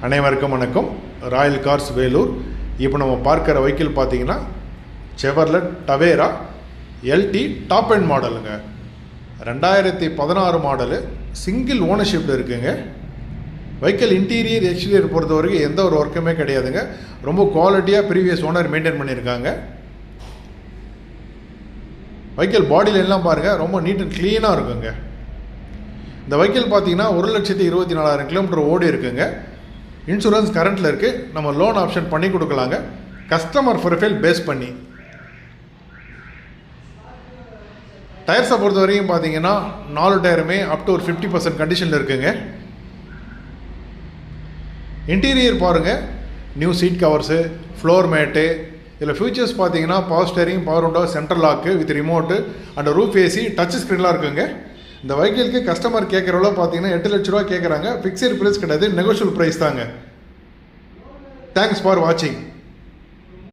அனைவருக்கும் வணக்கம். Royal cars Vellore. இப்போ நம்ம பார்க்குற வெஹிக்கிள் பார்த்தீங்கன்னா Chevrolet Tavera LT top and மாடலுங்க. 2016 மாடலு, சிங்கிள் ஓனர்ஷிப்பில் இருக்குங்க. வெஹிக்கிள் இன்டீரியர் எக்ஸ்டீரியர் பொறுத்த வரைக்கும் எந்த ஒரு ஒர்க்குமே கிடையாதுங்க. ரொம்ப குவாலிட்டியாக ப்ரீவியஸ் ஓனர் மெயின்டைன் பண்ணியிருக்காங்க. வெஹிக்கிள் பாடியில் எல்லாம் பாருங்கள், ரொம்ப நீட் அண்ட் க்ளீனாக இருக்குங்க. இந்த வெஹிக்கிள் பார்த்தீங்கன்னா 1,24,000 கிலோமீட்டர் ஓடி இருக்குங்க. இன்சூரன்ஸ் கரண்ட்டில் இருக்குது. நம்ம லோன் ஆப்ஷன் பண்ணி கொடுக்கலாங்க, கஸ்டமர் ப்ரொஃபைல் பேஸ் பண்ணி. டயர்ஸை பொறுத்த வரைக்கும் பார்த்தீங்கன்னா 4 டயருமே அப் டு ஒரு 50% கண்டிஷனில் இருக்குங்க. இன்டீரியர் பாருங்கள், new seat covers, floor mat. இதில் ஃபியூச்சர்ஸ் பார்த்தீங்கன்னா power steering, power window, central lock with remote and roof AC, touch ஸ்க்ரீன்லாம் இருக்குங்க. இந்த வெஹிக்கிளுக்கு கஸ்டமர் கேட்குறவளோ பார்த்தீங்கன்னா 8 லட்ச ரூபா கேட்குறாங்க. ஃபிக்ஸட் ப்ரைஸ் கிடையாது, நெகோஷியபிள் ப்ரைஸ் தாங்க. தேங்க்ஸ் ஃபார் வாட்சிங்.